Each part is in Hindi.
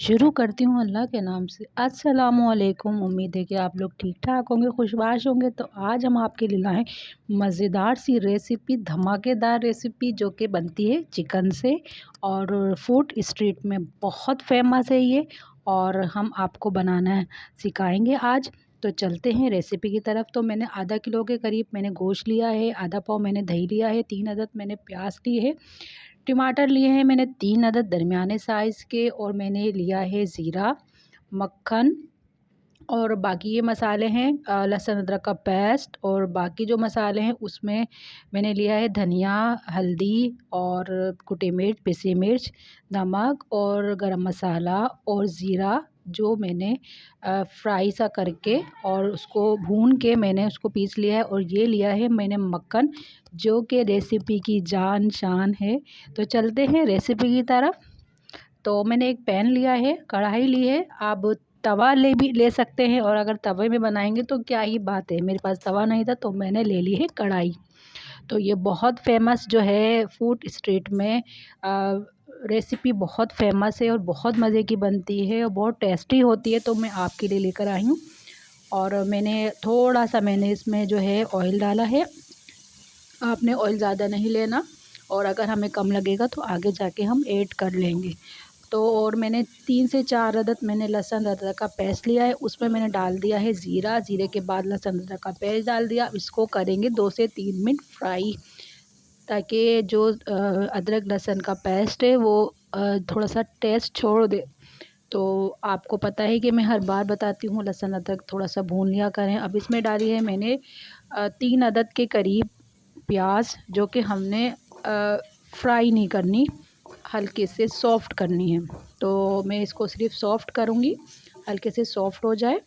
शुरू करती हूँ अल्लाह के नाम से। अस्सलामुअलैकुम। उम्मीद है कि आप लोग ठीक-ठाक होंगे, खुशबाश होंगे। तो आज हम आपके लिए लाए मज़ेदार सी रेसिपी, धमाकेदार रेसिपी जो कि बनती है चिकन से और फूड स्ट्रीट में बहुत फ़ेमस है ये और हम आपको बनाना सिखाएँगे आज। तो चलते हैं रेसिपी की तरफ। तो मैंने आधा किलो के करीब मैंने गोश्त लिया है, आधा पाव मैंने दही लिया है, 3 अदद मैंने प्याज लिए है, टमाटर लिए हैं मैंने 3 अदद दरमियाने साइज़ के और मैंने लिया है ज़ीरा, मक्खन और बाकी ये मसाले हैं लहसुन अदरक का पेस्ट और बाकी जो मसाले हैं उसमें मैंने लिया है धनिया, हल्दी और कुटी मिर्च, पिसी मिर्च, नमक और गरम मसाला और ज़ीरा जो मैंने फ्राई सा करके और उसको भून के मैंने उसको पीस लिया है और ये लिया है मैंने मक्खन जो कि रेसिपी की जान शान है। तो चलते हैं रेसिपी की तरफ। तो मैंने एक पैन लिया है, कढ़ाई ली है, आप तवा ले सकते हैं और अगर तवे में बनाएंगे तो क्या ही बात है। मेरे पास तवा नहीं था तो मैंने ले ली है कढ़ाई। तो ये बहुत फेमस जो है फूड स्ट्रीट में रेसिपी बहुत फेमस है और बहुत मज़े की बनती है और बहुत टेस्टी होती है। तो मैं आपके लिए लेकर आई हूँ और मैंने थोड़ा सा मैंने इसमें जो है ऑयल डाला है। आपने ऑयल ज़्यादा नहीं लेना और अगर हमें कम लगेगा तो आगे जाके हम ऐड कर लेंगे। तो और मैंने 3 से 4 अदद मैंने लहसुन अदरक का पेस्ट लिया है, उसमें मैंने डाल दिया है ज़ीरा, ज़ीरे के बाद लहसुन अदरक का पेस्ट डाल दिया। इसको करेंगे 2 से 3 मिनट फ्राई ताकि जो अदरक लहसुन का पेस्ट है वो थोड़ा-सा टेस्ट छोड़ दे। तो आपको पता है कि मैं हर बार बताती हूँ लहसुन अदरक थोड़ा-सा भून लिया करें। अब इसमें डाली है मैंने 3 अदद के करीब प्याज जो कि हमने फ्राई नहीं करनी, हल्के से सॉफ़्ट करनी है। तो मैं इसको सिर्फ़ सॉफ़्ट करूँगी, हल्के से सॉफ़्ट हो जाए।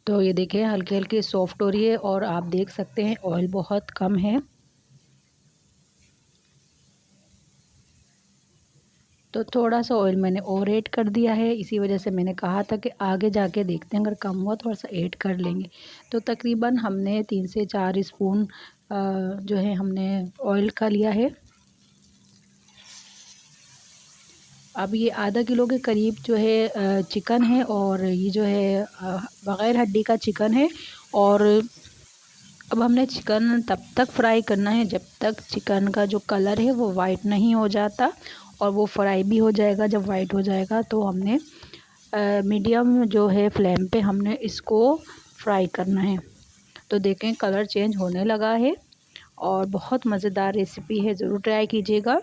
तो ये देखिए हल्की-हल्की सॉफ़्ट हो रही है और आप देख सकते हैं ऑयल बहुत कम है। तो थोड़ा-सा ऑयल मैंने और ऐड कर दिया है, इसी वजह से मैंने कहा था कि आगे जाके देखते हैं अगर कम हुआ थोड़ा-सा ऐड कर लेंगे। तो तकरीबन हमने 3 से 4 स्पून जो है हमने ऑयल का लिया है। अब ये आधा किलो के करीब जो है चिकन है और ये जो है बग़ैर हड्डी का चिकन है और अब हमने चिकन तब तक फ्राई करना है जब तक चिकन का जो कलर है वो वाइट नहीं हो जाता और वो फ्राई भी हो जाएगा। जब वाइट हो जाएगा तो हमने मीडियम जो है फ्लेम पे हमने इसको फ्राई करना है। तो देखें कलर चेंज होने लगा है और बहुत मज़ेदार रेसिपी है, ज़रूर ट्राई कीजिएगा।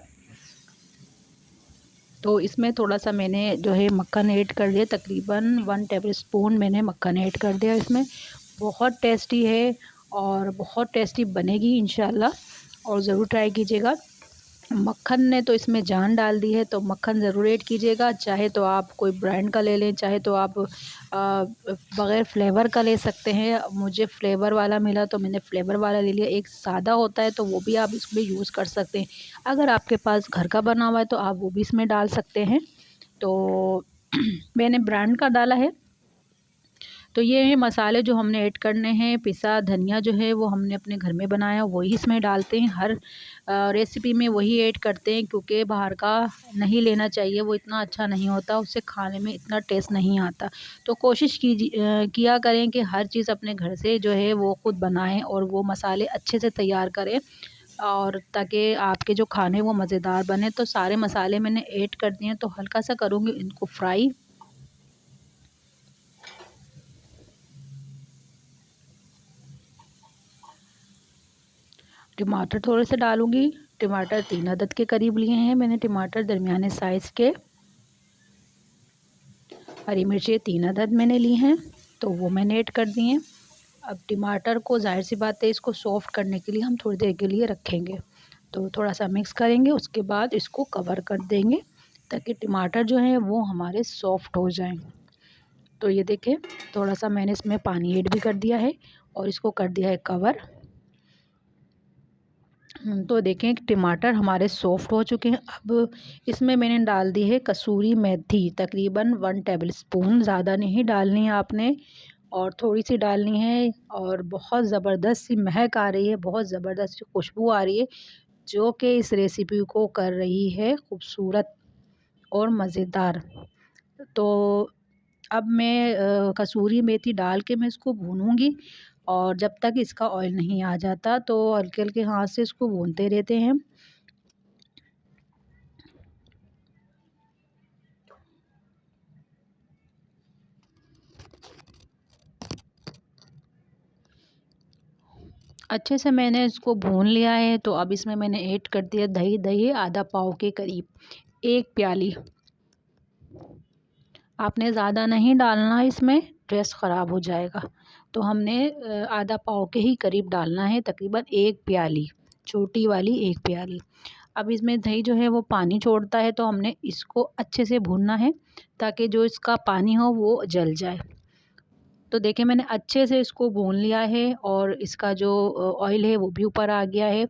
तो इसमें थोड़ा-सा मैंने जो है मक्खन ऐड कर दिया, तकरीबन 1 टेबलस्पून मैंने मक्खन ऐड कर दिया इसमें। बहुत टेस्टी है और बहुत टेस्टी बनेगी इंशाल्लाह और ज़रूर ट्राई कीजिएगा। मक्खन ने तो इसमें जान डाल दी है तो मक्खन ज़रूर ऐड कीजिएगा। चाहे तो आप कोई ब्रांड का ले लें, चाहे तो आप बग़ैर फ्लेवर का ले सकते हैं। मुझे फ्लेवर वाला मिला तो मैंने फ्लेवर वाला ले लिया। एक सादा होता है तो वो भी आप इसमें यूज़ कर सकते हैं। अगर आपके पास घर का बना हुआ है तो आप वो भी इसमें डाल सकते हैं। तो मैंने ब्रांड का डाला है। तो ये है मसाले जो हमने ऐड करने हैं। पिसा धनिया जो है वो हमने अपने घर में बनाया वही इसमें डालते हैं। हर रेसिपी में वही ऐड करते हैं क्योंकि बाहर का नहीं लेना चाहिए, वो इतना अच्छा नहीं होता, उससे खाने में इतना टेस्ट नहीं आता। तो कोशिश किया करें कि हर चीज़ अपने घर से जो है वो खुद बनाएं और वो मसाले अच्छे से तैयार करें और ताकि आपके जो खाने वो मज़ेदार बने। तो सारे मसाले मैंने ऐड कर दिए हैं तो हल्का सा करूँगी इनको फ्राई। टमाटर थोड़े से डालूँगी। टमाटर 3 अदद के करीब लिए हैं मैंने टमाटर दरमियाने साइज़ के। हरी मिर्चें 3 अदद मैंने ली हैं तो वो मैंने ऐड कर दी हैं। अब टमाटर को ज़ाहिर सी बात है इसको सॉफ़्ट करने के लिए हम थोड़ी देर के लिए रखेंगे। तो थोड़ा-सा मिक्स करेंगे उसके बाद इसको कवर कर देंगे ताकि टमाटर जो हैं वो हमारे सॉफ़्ट हो जाएँ। तो ये देखें थोड़ा-सा मैंने इसमें पानी ऐड भी कर दिया है और इसको कर दिया है कवर। तो देखें कि टमाटर हमारे सॉफ़्ट हो चुके हैं। अब इसमें मैंने डाल दी है कसूरी मेथी तकरीबन 1 टेबलस्पून, ज़्यादा नहीं डालनी है आपने और थोड़ी-सी डालनी है और बहुत ज़बरदस्त सी महक आ रही है, बहुत ज़बरदस्त सी खुशबू आ रही है। जो कि इस रेसिपी को कर रही है खूबसूरत और मज़ेदार। तो अब मैं कसूरी मेथी डाल के मैं इसको भूनूंगी, और जब तक इसका ऑयल नहीं आ जाता तो हल्के हल्के हाथ से इसको भूनते रहते हैं। अच्छे से मैंने इसको भून लिया है। तो अब इसमें मैंने ऐड कर दिया दही। दही आधा पाव के करीब, 1 प्याली। आपने ज़्यादा नहीं डालना, इसमें टेस्ट ख़राब हो जाएगा। तो हमने आधा पाव के ही करीब डालना है, तकरीबन 1 प्याली, छोटी वाली 1 प्याली। अब इसमें दही जो है वो पानी छोड़ता है, तो हमने इसको अच्छे से भूनना है ताकि जो इसका पानी हो वो जल जाए। तो देखिए मैंने अच्छे से इसको भून लिया है और इसका जो ऑयल है वो भी ऊपर आ गया है,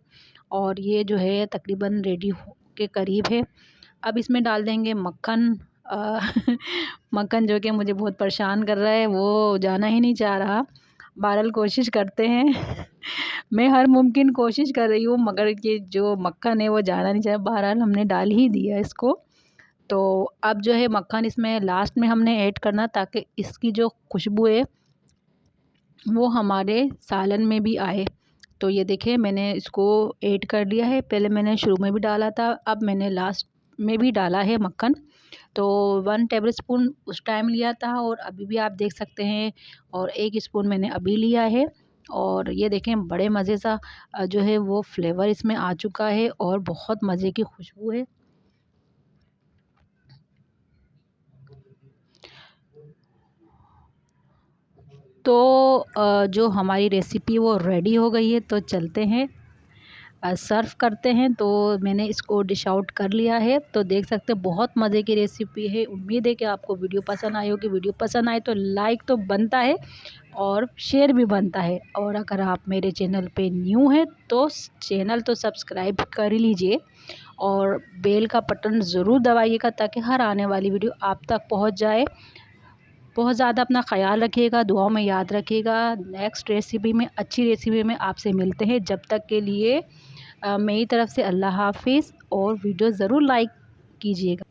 और ये जो है तकरीबन रेडी हो के करीब है। अब इसमें डाल देंगे मक्खन। मक्खन जो कि मुझे बहुत परेशान कर रहा है, वो जाना ही नहीं चाह रहा। बहरहाल कोशिश करते हैं। मैं हर मुमकिन कोशिश कर रही हूँ, मगर ये जो मक्खन है वो जाना नहीं चाहे। बहरहाल हमने डाल ही दिया इसको। तो अब जो है मक्खन इसमें लास्ट में हमने ऐड करना, ताकि इसकी जो खुशबू है वो हमारे सालन में भी आए। तो ये देखिए मैंने इसको ऐड कर लिया है। पहले मैंने शुरू में भी डाला था, अब मैंने लास्ट में भी डाला है मक्खन। तो 1 टेबलस्पून उस टाइम लिया था और अभी भी आप देख सकते हैं, और 1 स्पून मैंने अभी लिया है। और ये देखें बड़े मज़े सा जो है वो फ्लेवर इसमें आ चुका है, और बहुत मज़े की खुशबू है। तो जो हमारी रेसिपी वो रेडी हो गई है, तो चलते हैं सर्व करते हैं। तो मैंने इसको डिश आउट कर लिया है। तो देख सकते हैं बहुत मज़े की रेसिपी है। उम्मीद है कि आपको वीडियो पसंद आई होगी। वीडियो पसंद आए तो लाइक तो बनता है और शेयर भी बनता है, और अगर आप मेरे चैनल पे न्यू हैं तो चैनल तो सब्सक्राइब कर ही लीजिए, और बेल का बटन ज़रूर दबाइएगा ताकि हर आने वाली वीडियो आप तक पहुंच जाए। बहुत ज़्यादा अपना ख़्याल रखिएगा, दुआओं में याद रखिएगा। नेक्स्ट रेसिपी में, अच्छी रेसिपी में आपसे मिलते हैं। जब तक के लिए मेरी तरफ़ से अल्लाह हाफ़िज़, और वीडियो ज़रूर लाइक कीजिएगा।